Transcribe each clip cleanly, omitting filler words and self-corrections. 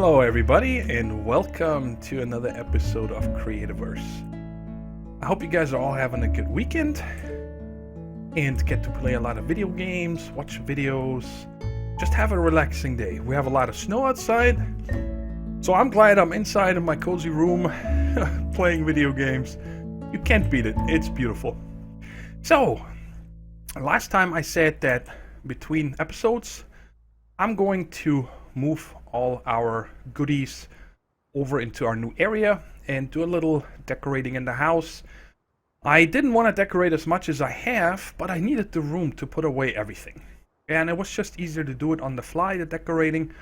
Hello, everybody, and welcome to another episode of Creativerse. I hope you guys are all having a good weekend and get to play a lot of video games, watch videos, just have a relaxing day. We have a lot of snow outside, so I'm glad I'm inside in my cozy room playing video games. You can't beat it, it's beautiful. So, last time I said that between episodes, I'm going to move all our goodies over into our new area and do a little decorating in the house. I didn't want to decorate as much as I have, but I needed the room to put away everything. And it was just easier to do it on the fly, the decorating.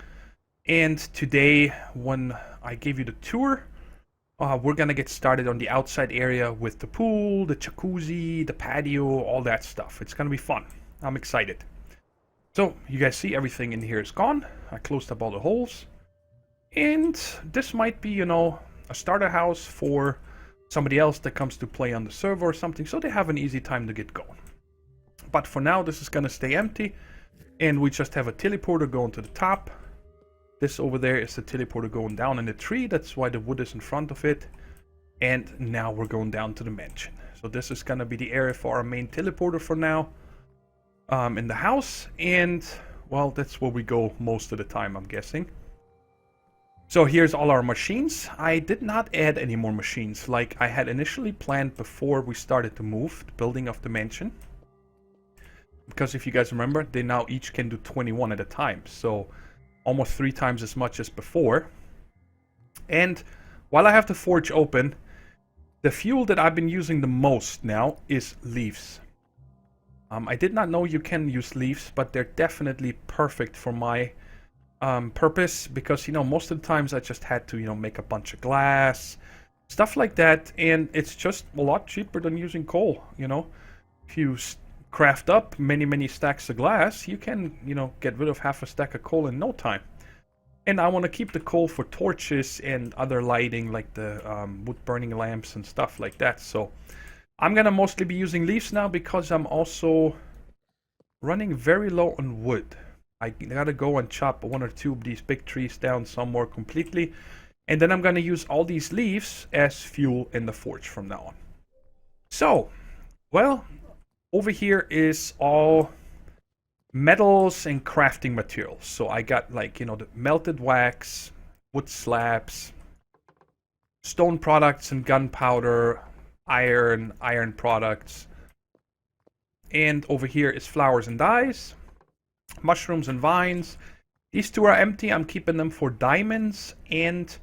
And today, when I gave you the tour, we're gonna get started on the outside area with the pool, the jacuzzi, the patio, all that stuff. It's gonna be fun. I'm excited. So, you guys see everything in here is gone. I closed up all the holes. And this might be, a starter house for somebody else that comes to play on the server or something, so they have an easy time to get going. But for now, this is going to stay empty. And we just have a teleporter going to the top. This over there is the teleporter going down in the tree. That's why the wood is in front of it. And now we're going down to the mansion. So this is going to be the area for our main teleporter for now. In the house, and well, that's where we go most of the time, I'm guessing. So here's all our machines. I did not add any more machines like I had initially planned before we started to move the building of the mansion, because if you guys remember, they now each can do 21 at a time, so almost 3 times as much as before. And while I have the forge open, the fuel that I've been using the most now is leaves. I did not know you can use leaves, but they're definitely perfect for my purpose, because, most of the times I just had to, make a bunch of glass, stuff like that, and it's just a lot cheaper than using coal, If you craft up many stacks of glass, you can, get rid of half a stack of coal in no time. And I want to keep the coal for torches and other lighting, like the wood burning lamps and stuff like that, so I'm gonna mostly be using leaves now, because I'm also running very low on wood. I gotta go and chop 1 or 2 of these big trees down somewhere completely, and then I'm gonna use all these leaves as fuel in the forge from now on. So, well, over here is all metals and crafting materials. So I got, like, the melted wax, wood slabs, stone products and gunpowder, iron products, and over here is flowers and dyes, mushrooms and vines. These 2 are empty. I'm keeping them for diamonds, and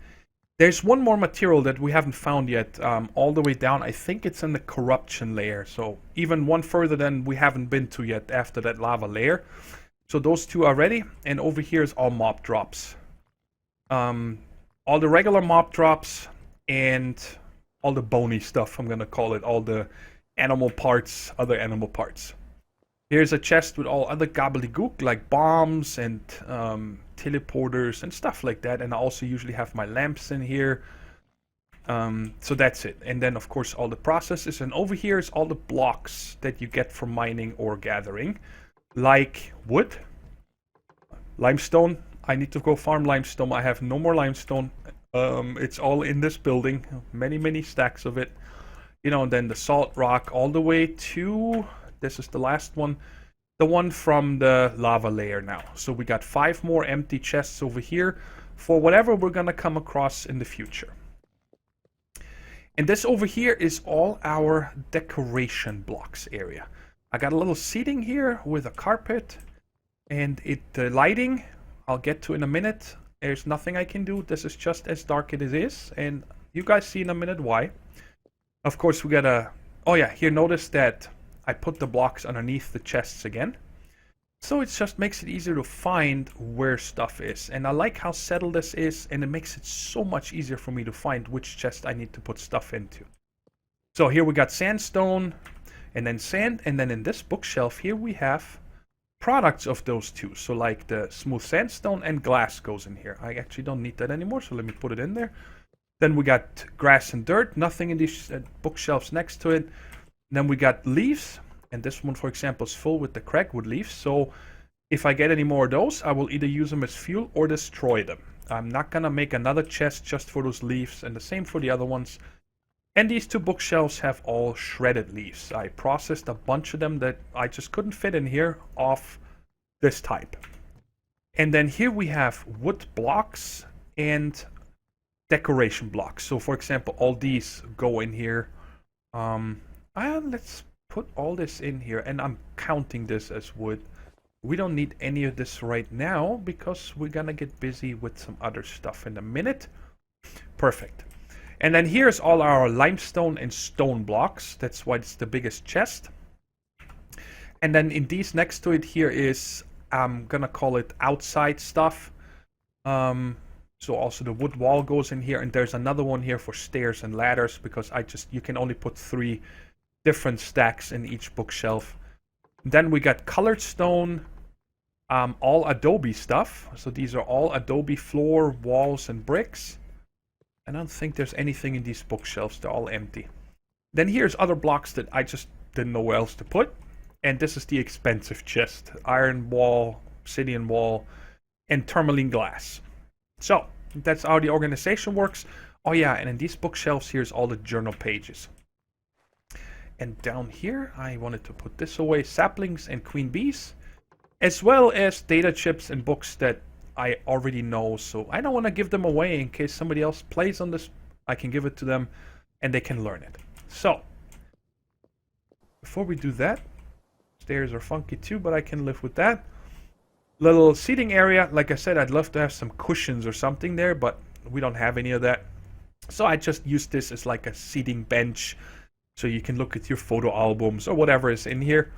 there's one more material that we haven't found yet, all the way down. I think it's in the corruption layer, so even one further than we haven't been to yet after that lava layer. So those 2 are ready, and over here is all mob drops, all the regular mob drops, and all the bony stuff, I'm gonna call it, all the animal parts, other animal parts. Here's a chest with all other gobbledygook, like bombs and teleporters and stuff like that, and I also usually have my lamps in here. So that's it. And then, of course, all the processes, and over here is all the blocks that you get from mining or gathering, like wood, limestone. I need to go farm limestone. I have no more limestone. It's all in this building, many stacks of it, and then the salt rock all the way to, this is the last one, the one from the lava layer now. So we got 5 more empty chests over here for whatever we're gonna come across in the future. And this over here is all our decoration blocks area. I got a little seating here with a carpet, and the lighting I'll get to in a minute. There's nothing I can do. This is just as dark as it is, and you guys see in a minute why. Of course, we gotta... Oh yeah, here, notice that I put the blocks underneath the chests again. So it just makes it easier to find where stuff is. And I like how settled this is, and it makes it so much easier for me to find which chest I need to put stuff into. So here we got sandstone, and then sand, and then in this bookshelf here we have products of those 2. So like the smooth sandstone and glass goes in here. I actually don't need that anymore, so let me put it in there. Then we got grass and dirt, nothing in these bookshelves next to it. Then we got leaves, and this one, for example, is full with the crackwood leaves. So if I get any more of those, I will either use them as fuel or destroy them. I'm not gonna make another chest just for those leaves, and the same for the other ones. And these two bookshelves have all shredded leaves. I processed a bunch of them that I just couldn't fit in here of this type. And then here we have wood blocks and decoration blocks. So for example, all these go in here. Let's put all this in here, and I'm counting this as wood. We don't need any of this right now because we're gonna get busy with some other stuff in a minute. Perfect. And then here's all our limestone and stone blocks. That's why it's the biggest chest. And then in these next to it here is, I'm gonna call it outside stuff. So also the wood wall goes in here, and there's another one here for stairs and ladders because you can only put 3 different stacks in each bookshelf. Then we got colored stone, all adobe stuff. So these are all adobe floor, walls, and bricks. I don't think there's anything in these bookshelves. They're all empty. Then here's other blocks that I just didn't know where else to put. And this is the expensive chest. Iron wall, obsidian wall, and tourmaline glass. So that's how the organization works. Oh yeah, and in these bookshelves, here's all the journal pages. And down here, I wanted to put this away. Saplings and queen bees. As well as data chips and books that I already know, so I don't want to give them away in case somebody else plays on this. I can give it to them and they can learn it. So, before we do that, stairs are funky too, but I can live with that. Little seating area. Like I said, I'd love to have some cushions or something there, but we don't have any of that. So I just use this as like a seating bench so you can look at your photo albums or whatever is in here.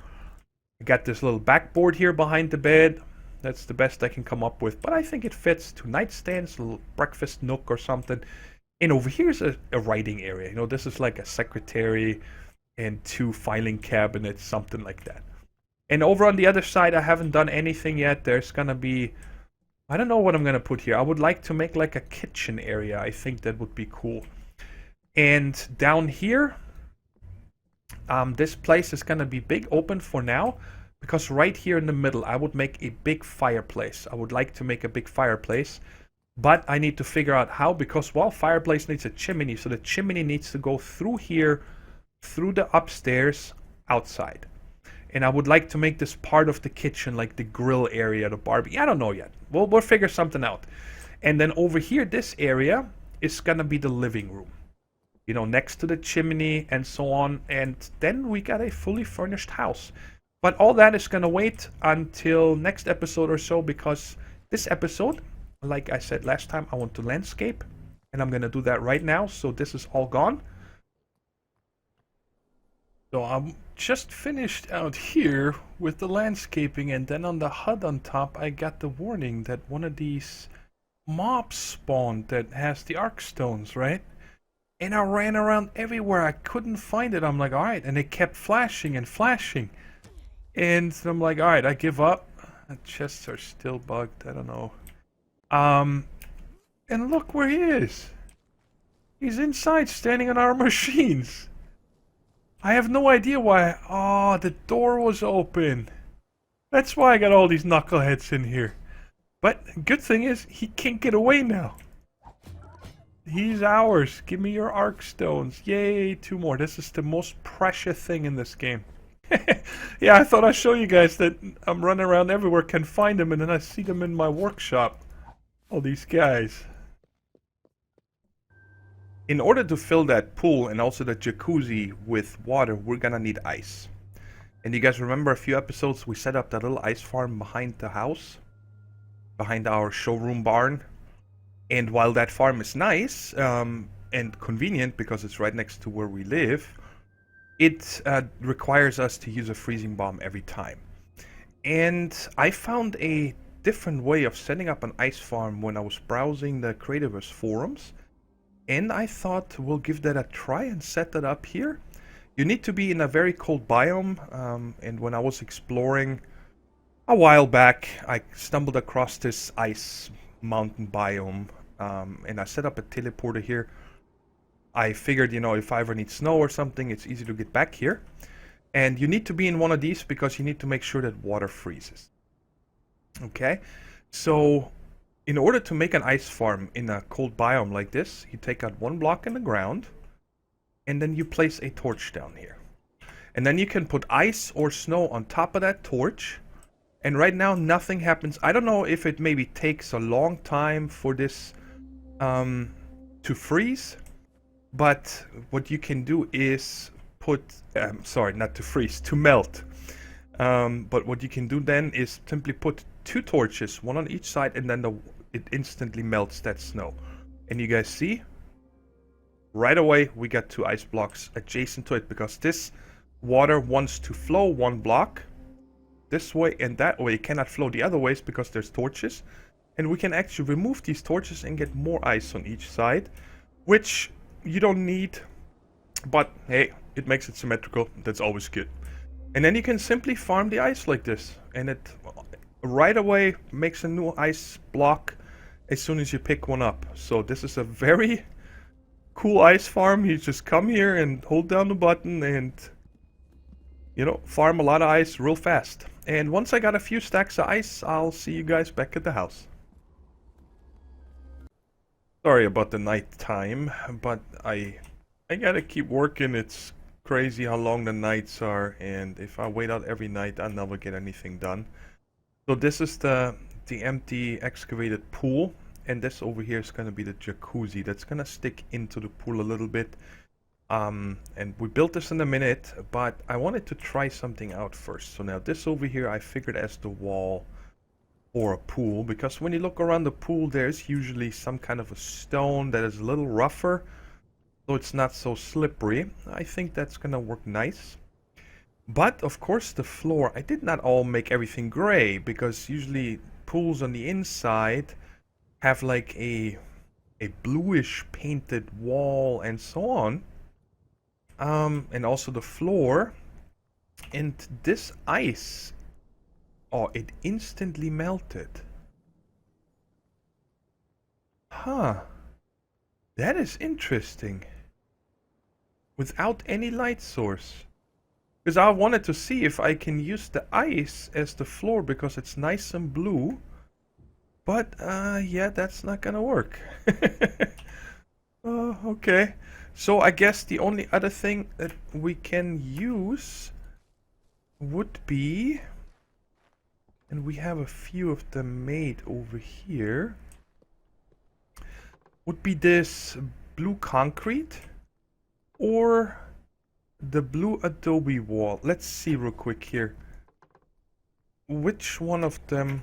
I got this little backboard here behind the bed. That's the best I can come up with, but I think it fits. 2 nightstands, a little breakfast nook or something. And over here's a writing area. You know, this is like a secretary and 2 filing cabinets, something like that. And over on the other side, I haven't done anything yet. There's gonna be, I don't know what I'm gonna put here. I would like to make like a kitchen area. I think that would be cool. And down here, this place is gonna be big open for now. Because right here in the middle, I would make a big fireplace. I would like to make a big fireplace. But I need to figure out how, because, well, fireplace needs a chimney. So the chimney needs to go through here, through the upstairs, outside. And I would like to make this part of the kitchen, like the grill area, the barbecue. I don't know yet. We'll figure something out. And then over here, this area is going to be the living room. You know, next to the chimney and so on. And then we got a fully furnished house. But all that is going to wait until next episode or so, because this episode, like I said last time, I want to landscape. And I'm going to do that right now. So this is all gone. So I'm just finished out here with the landscaping. And then on the HUD on top, I got the warning that one of these mobs spawned that has the arc stones, right? And I ran around everywhere. I couldn't find it. I'm like, all right. And it kept flashing and flashing. And I'm like, alright, I give up. The chests are still bugged. I don't know. And look where he is. He's inside, standing on our machines. I have no idea why. Oh, the door was open. That's why I got all these knuckleheads in here. But good thing is, he can't get away now. He's ours. Give me your arc stones. Yay, 2 more. This is the most precious thing in this game. Yeah, I thought I'd show you guys that I'm running around everywhere, can find them, and then I see them in my workshop. All these guys. In order to fill that pool and also the jacuzzi with water, we're gonna need ice. And you guys remember a few episodes we set up that little ice farm behind the house? Behind our showroom barn. And while that farm is nice and convenient because it's right next to where we live, it requires us to use a freezing bomb every time. And I found a different way of setting up an ice farm when I was browsing the Creativerse forums. And I thought we'll give that a try and set that up here. You need to be in a very cold biome. And when I was exploring a while back, I stumbled across this ice mountain biome. And I set up a teleporter here. I figured, you know, if I ever need snow or something, it's easy to get back here. And you need to be in one of these because you need to make sure that water freezes. Okay? So in order to make an ice farm in a cold biome like this, you take out one block in the ground, and then you place a torch down here. And then you can put ice or snow on top of that torch. And right now nothing happens. I don't know if it maybe takes a long time for this to freeze. But what you can do is put, sorry, not to freeze, to melt. But what you can do then is simply put 2 torches, one on each side, and then it instantly melts that snow. And you guys see? Right away we got 2 ice blocks adjacent to it, because this water wants to flow 1 block this way and that way. It cannot flow the other ways because there's torches. And we can actually remove these torches and get more ice on each side, which you don't need, but hey, it makes it symmetrical. That's always good. And then you can simply farm the ice like this, and it right away makes a new ice block as soon as you pick one up. So this is a very cool ice farm. You just come here and hold down the button and, you know, farm a lot of ice real fast. And once I got a few stacks of ice, I'll see you guys back at the house. Sorry about the night time, but I gotta keep working. It's crazy how long the nights are, and if I wait out every night, I'll never get anything done. So this is the empty excavated pool, and this over here is gonna be the jacuzzi. That's gonna stick into the pool a little bit. And we built this in a minute, but I wanted to try something out first. So now this over here I figured as the wall for a pool, because when you look around the pool there's usually some kind of a stone that is a little rougher, so it's not so slippery. I think that's gonna work nice. But of course the floor, I did not all make everything gray, because usually pools on the inside have like a bluish painted wall and so on. And also the floor. And this ice, oh, it instantly melted. Huh. That is interesting. Without any light source. Because I wanted to see if I can use the ice as the floor, because it's nice and blue. But, yeah, that's not gonna work. Okay. So I guess the only other thing that we can use would be, and we have a few of them made over here, would be this blue concrete or the blue adobe wall. Let's see real quick here. Which one of them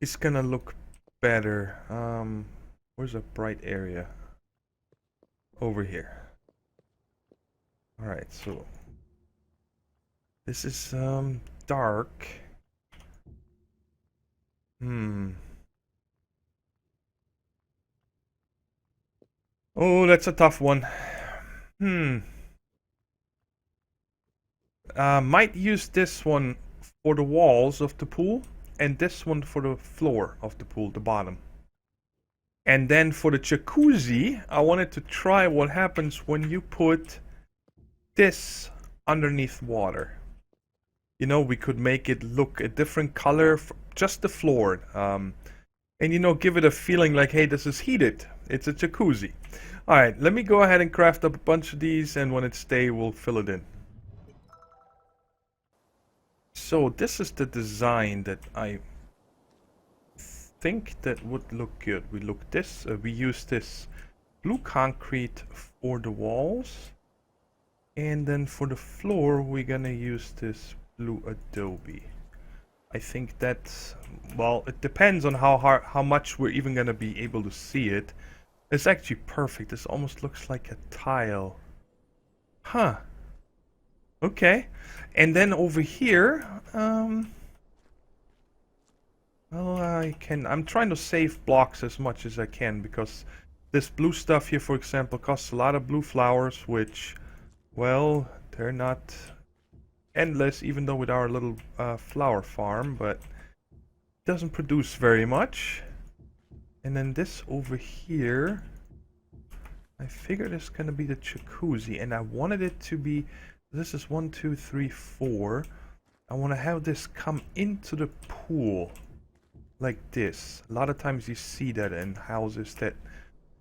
is gonna look better? Where's a bright area? Over here. Alright, so this is dark. Oh, that's a tough one. Might use this one for the walls of the pool, and this one for the floor of the pool, the bottom. And then for the jacuzzi, I wanted to try what happens when you put this underneath water. You know, we could make it look a different color, just the floor. And, you know, give it a feeling like, hey, this is heated. It's a jacuzzi. Alright, let me go ahead and craft up a bunch of these, and when it's day, we'll fill it in. So this is the design that I think that would look good. We use this blue concrete for the walls, and then for the floor we're gonna use this blue adobe. I think that's, well, it depends on how much we're even gonna be able to see it. It's actually perfect. This almost looks like a tile. Huh. Okay. And then over here, well, I'm trying to save blocks as much as I can, because this blue stuff here, for example, costs a lot of blue flowers, which, well, they're not endless, even though with our little flower farm, but it doesn't produce very much. And then this over here, I figured it's gonna be the jacuzzi, and I wanted it to be, this is 1, 2, 3, 4. I want to have this come into the pool. like this. A lot of times you see that in houses that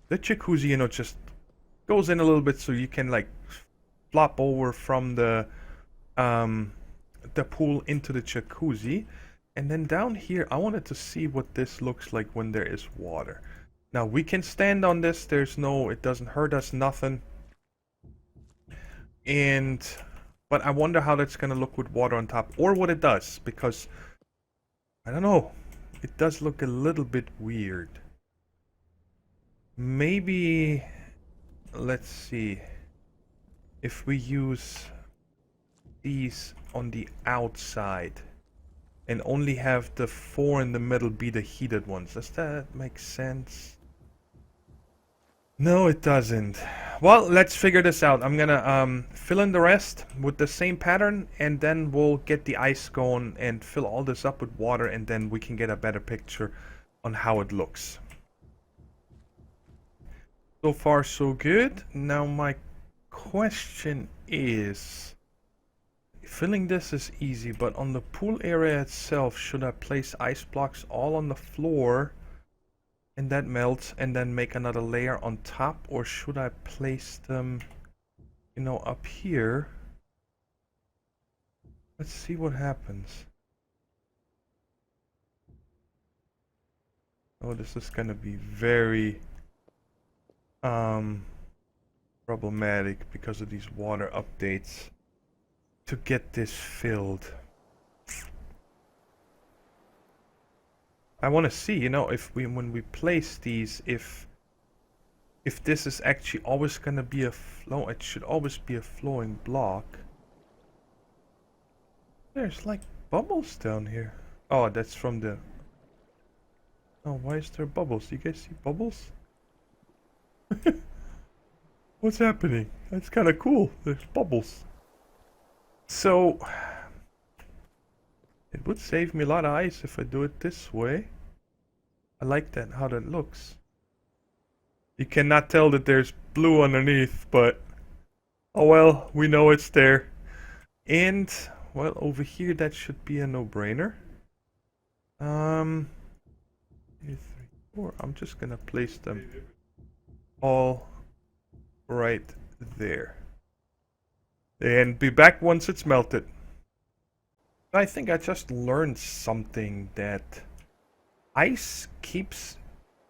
the jacuzzi, you know, just goes in a little bit so you can like flop over from the pool into the jacuzzi. And then down here, I wanted to see what this looks like when there is water. Now we can stand on this. There's no, it doesn't hurt us, nothing. But I wonder how that's gonna look with water on top, or what it does, because I don't know. It does look a little bit weird. Maybe, let's see, if we use these on the outside and only have the 4 in the middle be the heated ones. Does that make sense? No, it doesn't. Well, let's figure this out. I'm gonna fill in the rest with the same pattern, and then we'll get the ice going and fill all this up with water, and then we can get a better picture on how it looks. So far, so good. Now my question is, filling this is easy, but on the pool area itself, should I place ice blocks all on the floor and that melts and then make another layer on top, or should I place them, you know, up here? Let's see what happens. Oh, this is gonna be very problematic because of these water updates to get this filled. I want to see, you know, if when we place these, if this is actually always gonna be a flow. It should always be a flowing block. There's like bubbles down here. Oh, that's from the... Oh, why is there bubbles? You guys see bubbles? What's happening? That's kind of cool. There's bubbles. So it would save me a lot of ice if I do it this way. I like that, how that looks. You cannot tell that there's blue underneath, but oh well, we know it's there. And well, over here that should be a no-brainer. 2, 3, 4. I'm just gonna place them all right there. And be back once it's melted. I think I just learned something, that ice keeps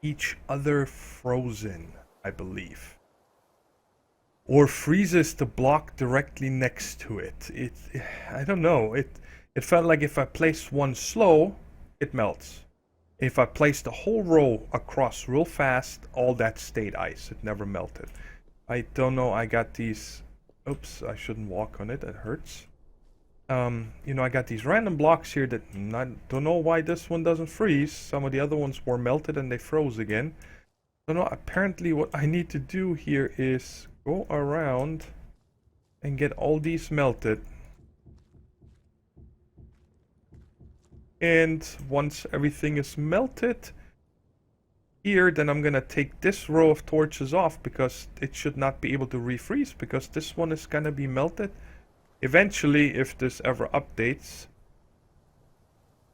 each other frozen, I believe. Or freezes the block directly next to it. I don't know. It felt like if I place one slow, it melts. If I place the whole row across real fast, all that stayed ice. It never melted. I don't know. I got these... Oops, I shouldn't walk on it. It hurts. You know, I got these random blocks here that I don't know why this one doesn't freeze. Some of the other ones were melted and they froze again. I don't know. Apparently what I need to do here is go around and get all these melted. And once everything is melted here, then I'm gonna take this row of torches off, because it should not be able to refreeze, because this one is gonna be melted eventually if this ever updates.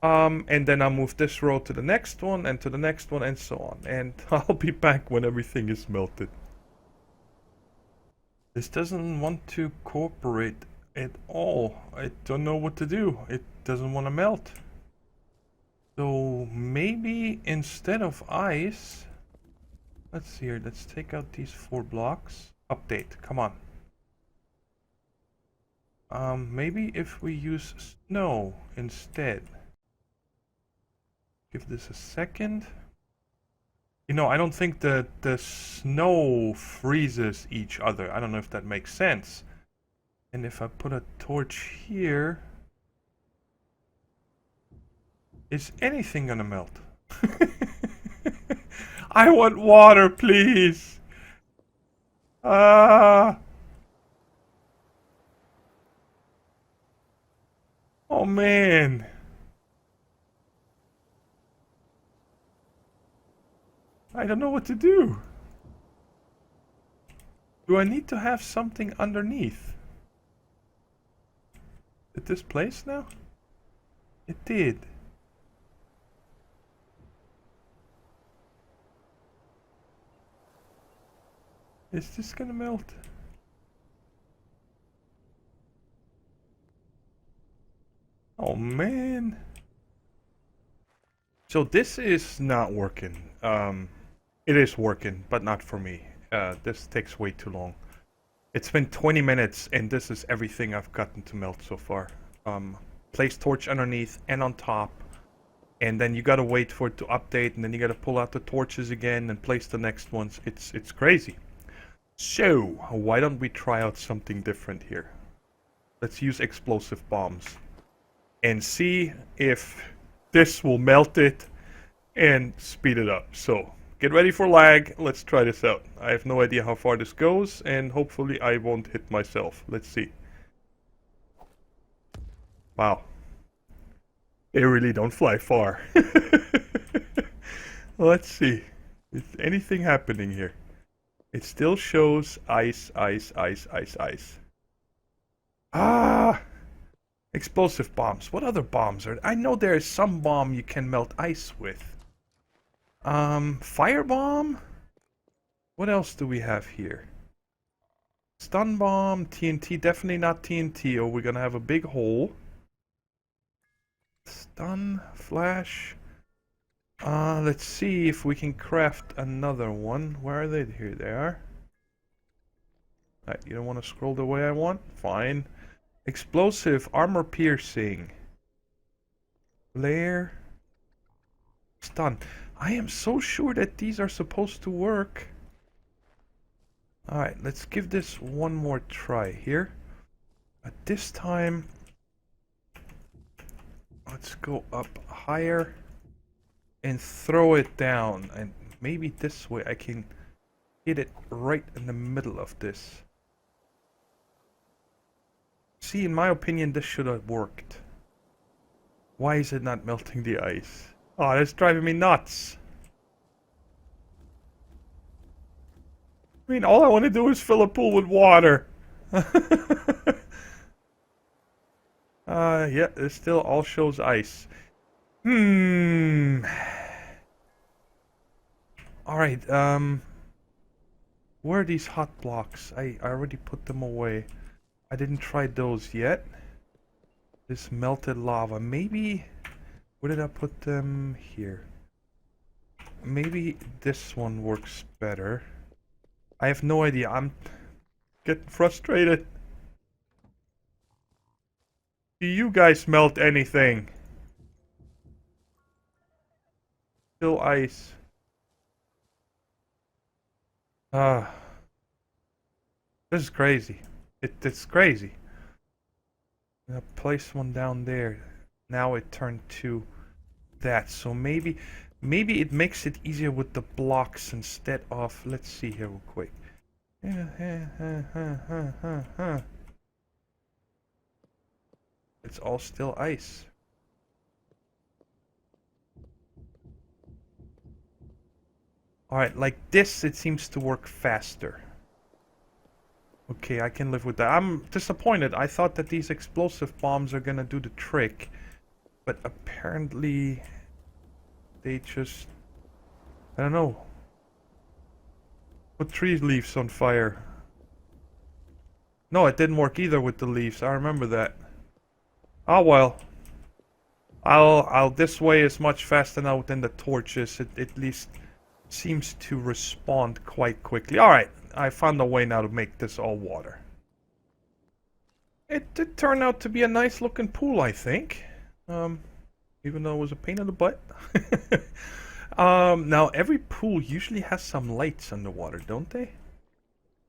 And then I'll move this row to the next one and to the next one and so on. And I'll be back when everything is melted. This doesn't want to cooperate at all. I don't know what to do. It doesn't want to melt. So maybe instead of ice, let's see here, let's take out these 4 blocks. Update, come on. Maybe if we use snow instead. Give this a second. You know, I don't think the snow freezes each other. I don't know if that makes sense. And if I put a torch here, is anything gonna melt? I want water, please. Oh man. I don't know what to do. Do I need to have something underneath? Did this place now? It did. Is this gonna melt? Oh man. So this is not working. It is working, but not for me. This takes way too long. It's been 20 minutes and this is everything I've gotten to melt so far. Place torch underneath and on top. And then you gotta wait for it to update, and then you gotta pull out the torches again and place the next ones. It's crazy. So, why don't we try out something different here? Let's use explosive bombs. And see if this will melt it and speed it up. So, get ready for lag. Let's try this out. I have no idea how far this goes, and hopefully I won't hit myself. Let's see. Wow. They really don't fly far. Let's see. Is anything happening here? It still shows ice, ice, ice, ice, ice. Ah! Explosive bombs. What other bombs are there? I know there is some bomb you can melt ice with. Fire bomb? What else do we have here? Stun bomb, TNT. Definitely not TNT, or we're gonna have a big hole. Stun, flash. Let's see if we can craft another one. Where are they? Here they are. You don't want to scroll the way I want? Fine. Explosive, armor piercing. Flare. Stun. I am so sure that these are supposed to work. Alright, let's give this one more try here. But this time, let's go up higher and throw it down. And maybe this way I can hit it right in the middle of this. See, in my opinion, this should have worked. Why is it not melting the ice? Oh, that's driving me nuts. I mean, all I want to do is fill a pool with water. Yeah, it still all shows ice. Alright, where are these hot blocks? I already put them away. I didn't try those yet. This melted lava. Maybe... Where did I put them? Here. Maybe this one works better. I have no idea. I'm getting frustrated. Do you guys melt anything? Still ice. This is crazy. It's crazy. I'm gonna place one down there. Now it turned to that. So maybe it makes it easier with the blocks instead of... Let's see here real quick. It's all still ice. Alright, like this it seems to work faster. Okay, I can live with that. I'm disappointed. I thought that these explosive bombs are gonna do the trick. But apparently... They just... I don't know. Put tree leaves on fire. No, it didn't work either with the leaves. I remember that. Oh well. This way is much faster now than the torches. It at least seems to respond quite quickly. Alright, I found a way now to make this all water. It did turn out to be a nice looking pool, I think. Even though it was a pain in the butt. Now every pool usually has some lights underwater, don't they?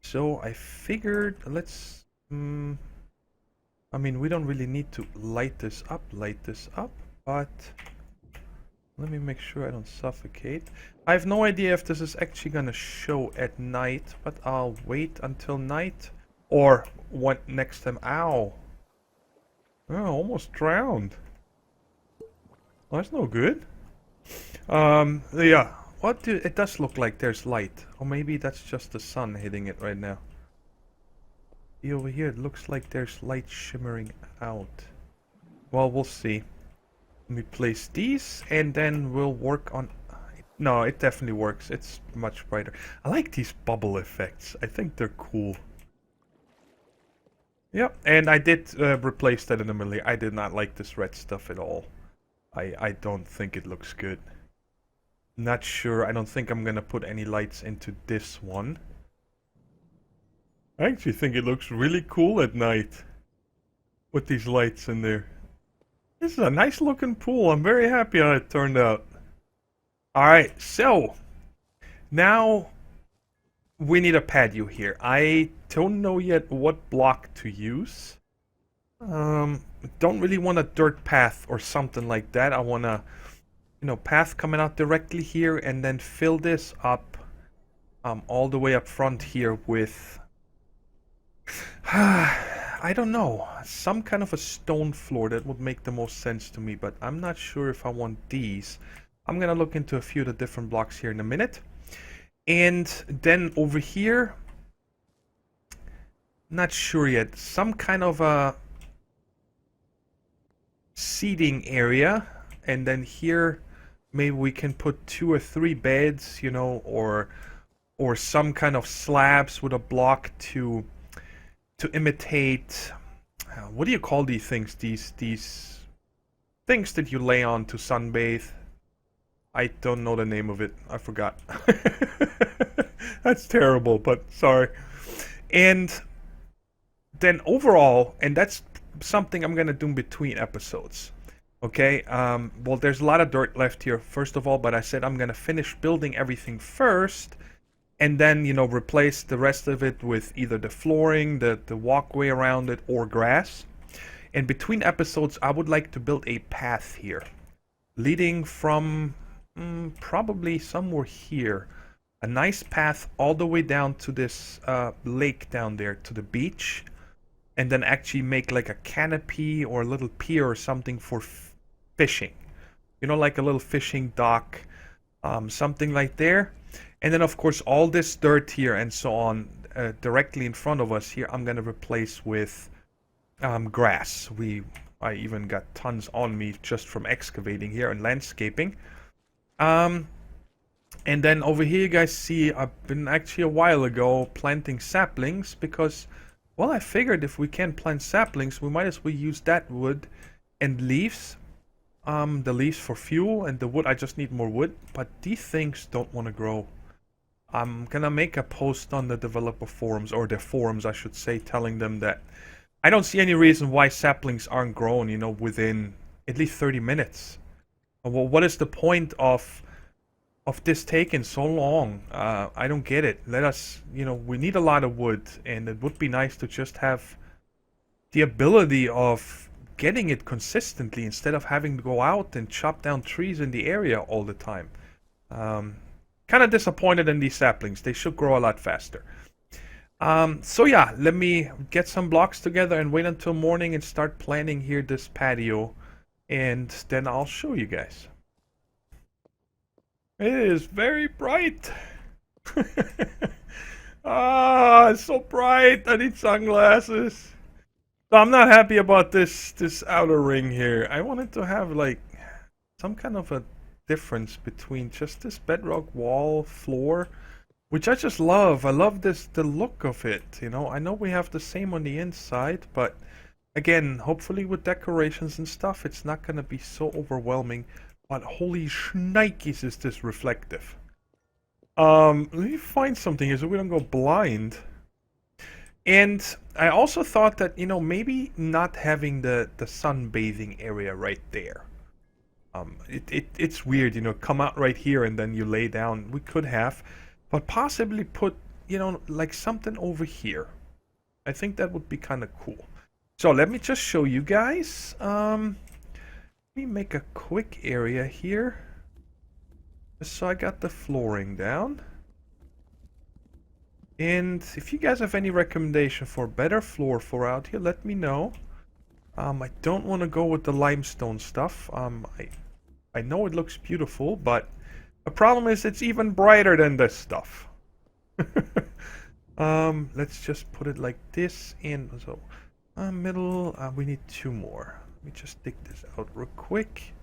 So I figured, let's... I mean, we don't really need to light this up, but... Let me make sure I don't suffocate. I have no idea if this is actually gonna show at night, but I'll wait until night. Or what next time. Ow! Oh, almost drowned. Well, that's no good. Yeah. It does look like there's light. Or maybe that's just the sun hitting it right now. See over here, it looks like there's light shimmering out. Well, we'll see. Let me place these, and then we'll work on... It No, it definitely works. It's much brighter. I like these bubble effects. I think they're cool. Yep, and I did replace that in a minute. I did not like this red stuff at all. I don't think it looks good. Not sure. I don't think I'm gonna put any lights into this one. I actually think it looks really cool at night with these lights in there. This is a nice looking pool. I'm very happy how it turned out. Alright, so now we need a patio here. I don't know yet what block to use. Don't really want a dirt path or something like that. I want a, path coming out directly here and then fill this up all the way up front here with I don't know, some kind of a stone floor. That would make the most sense to me, but I'm not sure if I want these. I'm gonna look into a few of the different blocks here in a minute. And then over here, not sure yet, some kind of a seating area, and then here maybe we can put 2 or 3 beds, or some kind of slabs with a block to imitate, what do you call these things? These things that you lay on to sunbathe. I don't know the name of it. I forgot. That's terrible, but sorry. And then overall, and that's something I'm gonna do between episodes. Okay, well, there's a lot of dirt left here, first of all, but I said I'm gonna finish building everything first, and then, replace the rest of it with either the flooring, the walkway around it, or grass. And between episodes, I would like to build a path here, leading from probably somewhere here. A nice path all the way down to this lake down there, to the beach. And then actually make like a canopy or a little pier or something for fishing. Like a little fishing dock, something like there. And then, of course, all this dirt here and so on, directly in front of us here, I'm going to replace with grass. I even got tons on me just from excavating here and landscaping. And then over here, you guys see, I've been actually a while ago planting saplings because, well, I figured if we can plant saplings, we might as well use that wood and leaves. The leaves for fuel, and the wood, I just need more wood. But these things don't want to grow. I'm gonna make a post on the developer forums, or the forums I should say, telling them that I don't see any reason why saplings aren't grown, within at least 30 minutes. Well, what is the point of this taking so long? I don't get it. Let us, we need a lot of wood, and it would be nice to just have the ability of getting it consistently instead of having to go out and chop down trees in the area all the time. Kind of disappointed in these saplings. They should grow a lot faster. So yeah, let me get some blocks together and wait until morning and start planning here this patio, and then I'll show you guys. It is very bright. It's so bright. I need sunglasses. So I'm not happy about this outer ring here. I wanted to have like some kind of a difference between just this bedrock wall floor, which I just love. I love the look of it, I know we have the same on the inside, but again, hopefully with decorations and stuff, it's not gonna be so overwhelming. But holy shnikes, is this reflective. Let me find something here so we don't go blind. And I also thought that, maybe not having the sunbathing area right there. It's weird, come out right here and then you lay down. We could have, but possibly put, like something over here. I think that would be kind of cool. So let me just show you guys. Let me make a quick area here. So I got the flooring down. And if you guys have any recommendation for better floor for out here, let me know. I don't want to go with the limestone stuff. I know it looks beautiful, but the problem is it's even brighter than this stuff. Let's just put it like this in. So, middle, we need 2 more. Let me just dig this out real quick.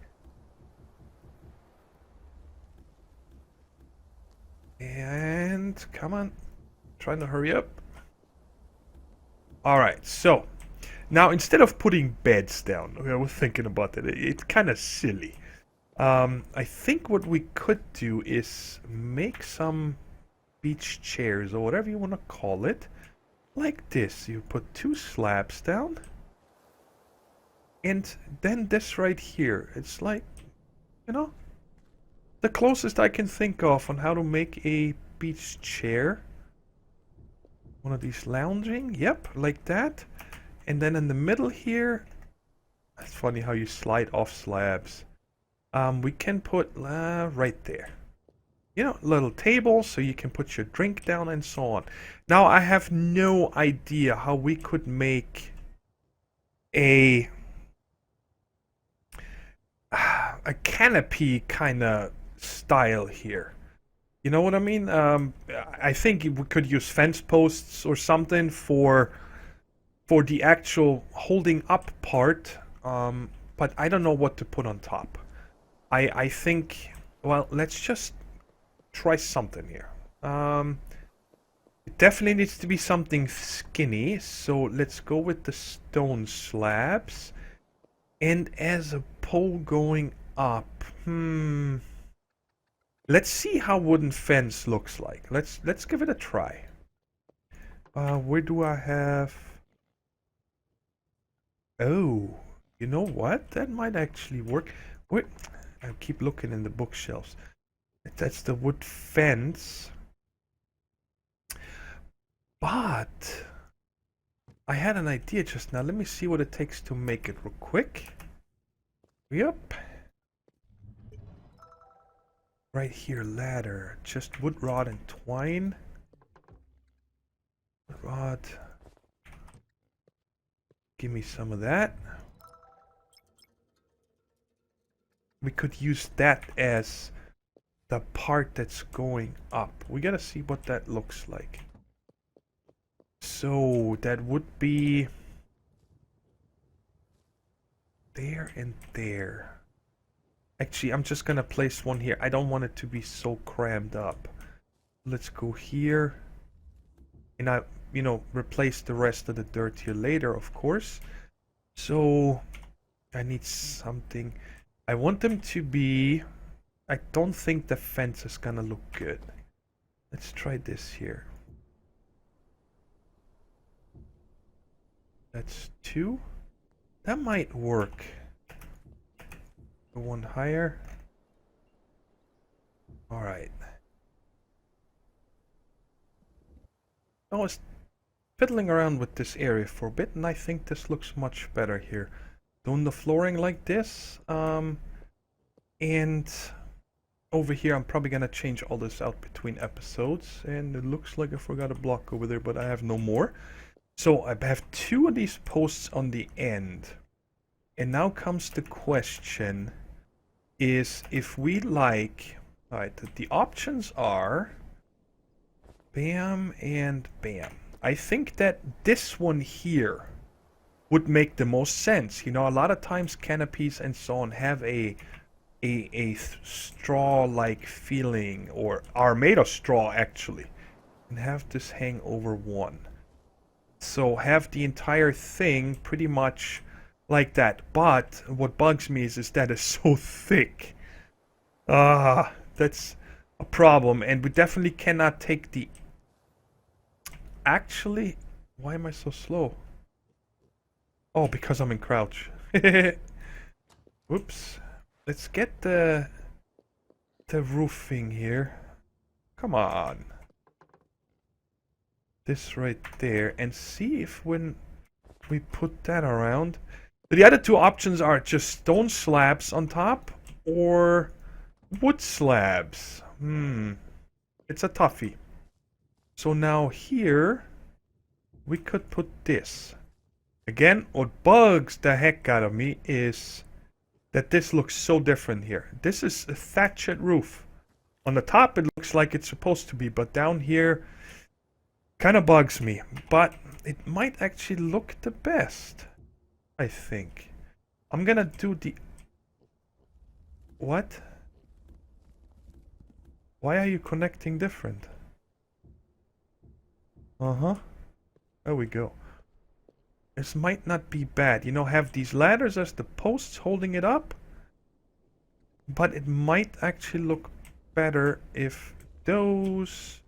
And come on, trying to hurry up. All right, so now instead of putting beds down, okay, I was thinking about that. It's kind of silly. I think what we could do is make some beach chairs or whatever you want to call it, like this. You put 2 slabs down, and then this right here. It's like, you know, the closest I can think of on how to make a beach chair. One of these lounging, yep, like that. And then in the middle here, it's funny how you slide off slabs. We can put right there. You know, little table so you can put your drink down and so on. Now I have no idea how we could make a canopy kind of style here. You know what I mean? I think we could use fence posts or something for the actual holding up part. But I don't know what to put on top. I think, well, let's just try something here. It definitely needs to be something skinny, so let's go with the stone slabs. And as a pole going up, let's see how wooden fence looks like. Let's give it a try. Where do I have? Oh, you know what? That might actually work. Wait, I keep looking in the bookshelves. That's the wood fence. But I had an idea just now. Let me see what it takes to make it real quick. Yep. Right here, ladder. Just wood rod and twine. Wood rod. Give me some of that. We could use that as the part that's going up. We gotta see what that looks like. So that would be there and there. Actually, I'm just gonna place one here. I don't want it to be so crammed up. Let's go here. And I, you know, replace the rest of the dirt here later, of course. So I need something. I want them to be... I don't think the fence is gonna look good. Let's try this here. That's 2. That might work. One higher. Alright. I was fiddling around with this area for a bit, and I think this looks much better here. Doing the flooring like this. And over here I'm probably gonna change all this out between episodes. And it looks like I forgot a block over there, but I have no more. So I have 2 of these posts on the end. And now comes the question, is if we like... Alright, the options are... Bam and bam. I think that this one here would make the most sense. You know, a lot of times canopies and so on have a straw-like feeling, or are made of straw actually. And have this hang over one. So have the entire thing pretty much like that. But what bugs me is that it's so thick. That's a problem. And we definitely cannot take the... Actually, why am I so slow? Oh, because I'm in crouch. Whoops. Let's get the roofing here. Come on. This right there, and see if when we put that around. The other 2 options are just stone slabs on top or wood slabs. It's a toughie. So now here we could put this. Again, what bugs the heck out of me is that this looks so different here. This is a thatched roof. On the top it looks like it's supposed to be, but down here kind of bugs me, but it might actually look the best, I think. I'm gonna do the... What? Why are you connecting different? Uh-huh. There we go. This might not be bad. You know, have these ladders as the posts holding it up. But it might actually look better if those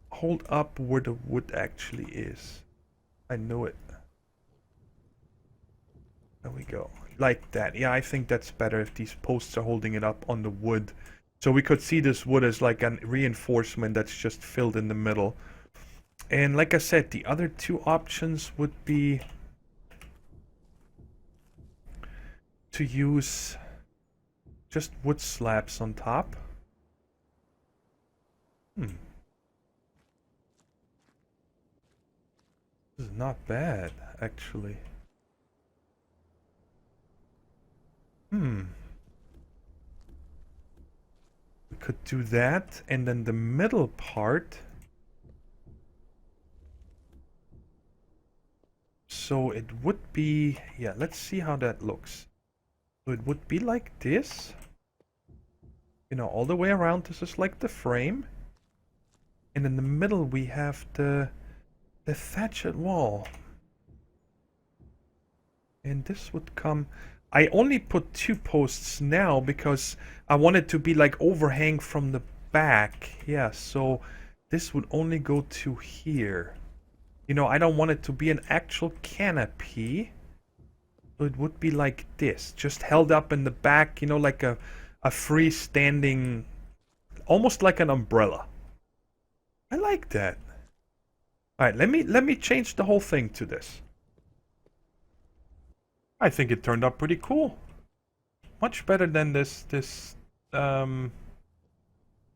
hold up where the wood actually is. I know it. There we go. Like that. Yeah, I think that's better if these posts are holding it up on the wood. So we could see this wood as like a reinforcement that's just filled in the middle. And like I said, the other two options would be to use just wood slabs on top. This is not bad, actually. We could do that, and then the middle part. So it would be, yeah, let's see how that looks. So it would be like this. You know, all the way around, this is like the frame. And in the middle we have the thatched wall. And this would come... I only put 2 posts now because I want it to be like overhang from the back. Yeah, so this would only go to here. You know, I don't want it to be an actual canopy. So it would be like this, just held up in the back, you know, like a freestanding, almost like an umbrella. I like that. All right, let me change the whole thing to this. I think it turned out pretty cool. Much better than this I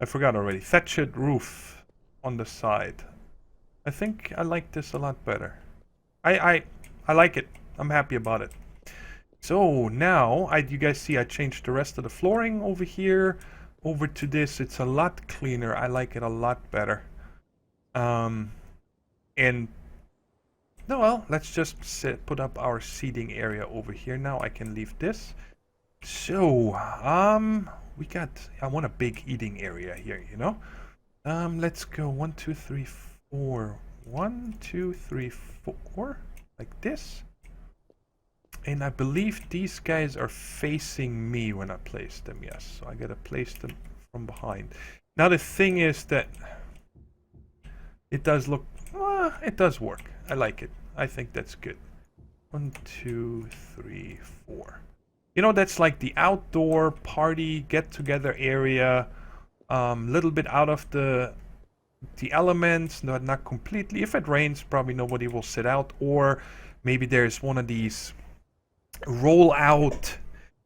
forgot already, thatched roof on the side. I think I like this a lot better. I like it. I'm happy about it. So now, you guys see I changed the rest of the flooring over here over to this. It's a lot cleaner. I like it a lot better. And no, well, let's just put up our seating area over here. Now I can leave this. So, we got, I want a big eating area here, you know. Let's go 1, 2, 3, 4. 1, 2, 3, 4, like this. And I believe these guys are facing me when I place them, yes. So I gotta place them from behind. Now the thing is that it does look, it does work. I like it. I think that's good. 1, 2, 3, 4. You know, that's like the outdoor party get-together area. Little bit out of the elements, not completely. If it rains, probably nobody will sit out, or maybe there's one of these roll-out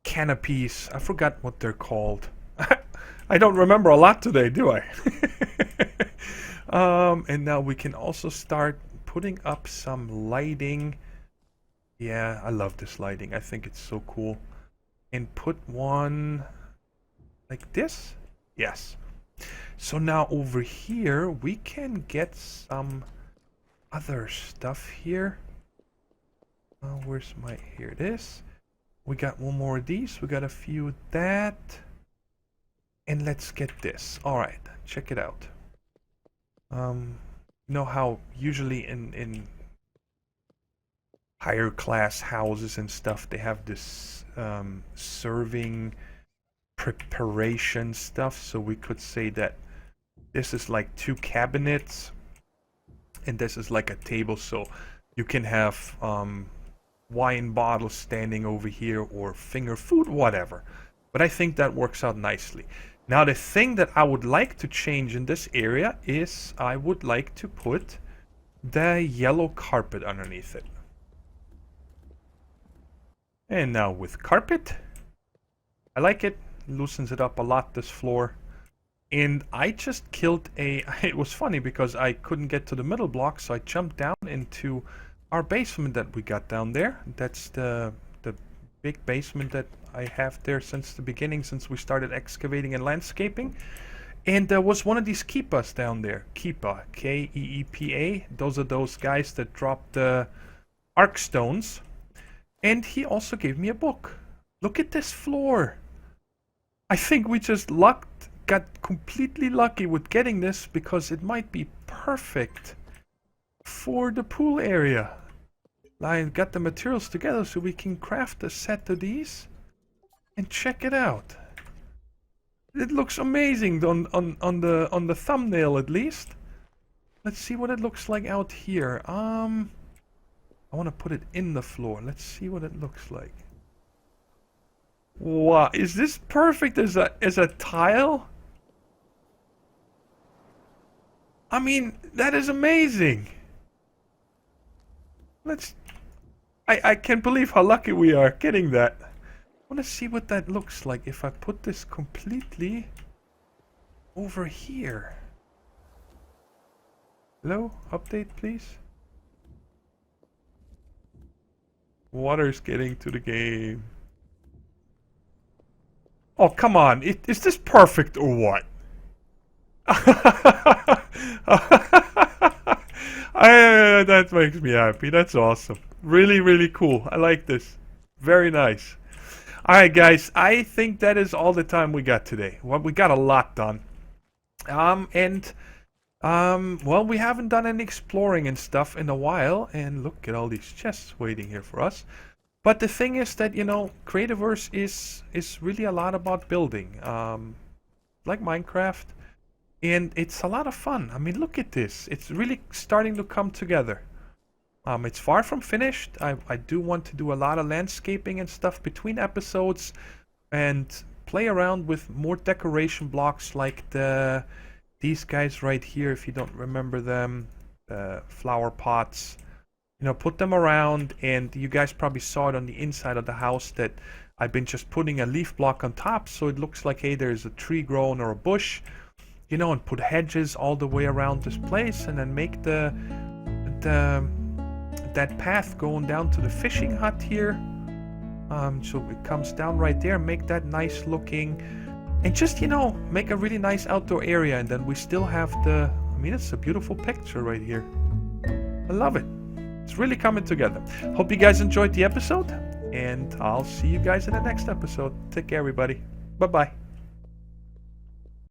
canopies. I forgot what they're called. I don't remember a lot today, do I? And now we can also start putting up some lighting. Yeah, I love this lighting. I think it's so cool. And put one like this. Yes. So now over here we can get some other stuff here. Where's my, here it is. We got one more of these. We got a few of that. And let's get this. All right, check it out. You know how usually in higher class houses and stuff, they have this serving preparation stuff. So we could say that this is like 2 cabinets and this is like a table, so you can have wine bottles standing over here or finger food, whatever. But I think that works out nicely. Now the thing that I would like to change in this area is I would like to put the yellow carpet underneath it. And now with carpet, I like it. Loosens it up a lot, this floor. And I just killed a... It was funny because I couldn't get to the middle block, so I jumped down into our basement that we got down there. That's the big basement that I have there since the beginning, since we started excavating and landscaping. And there was one of these keepas down there. Keepa, K-E-E-P-A. Those are those guys that drop the arc stones. And he also gave me a book. Look at this floor. I think we just lucked got completely lucky with getting this because it might be perfect for the pool area. I got the materials together so we can craft a set of these and check it out. It looks amazing on the thumbnail at least. Let's see what it looks like out here. I want to put it in the floor. Let's see what it looks like. Wow, is this perfect as a tile? I mean, that is amazing. I can't believe how lucky we are getting that. I want to see what that looks like if I put this completely over here. Hello? Update, please. Water's getting to the game. Oh, come on. Is this perfect or what? That makes me happy. That's awesome. Really, really cool. I like this. Very nice. Alright, guys. I think that is all the time we got today. Well, we got a lot done. Well, we haven't done any exploring and stuff in a while. And look at all these chests waiting here for us. But the thing is that, you know, Creativerse is really a lot about building. Like Minecraft. And it's a lot of fun. I mean, look at this. It's really starting to come together. It's far from finished. I do want to do a lot of landscaping and stuff between episodes. And play around with more decoration blocks like these guys right here, if you don't remember them. Flower pots. You know, put them around, and you guys probably saw it on the inside of the house that I've been just putting a leaf block on top so it looks like, hey, there's a tree growing or a bush, you know, and put hedges all the way around this place, and then make that path going down to the fishing hut here. So it comes down right there, make that nice looking, and just, you know, make a really nice outdoor area, and then we still have I mean, it's a beautiful picture right here. I love it. It's really coming together. Hope you guys enjoyed the episode, and I'll see you guys in the next episode. Take care, everybody. Bye-bye.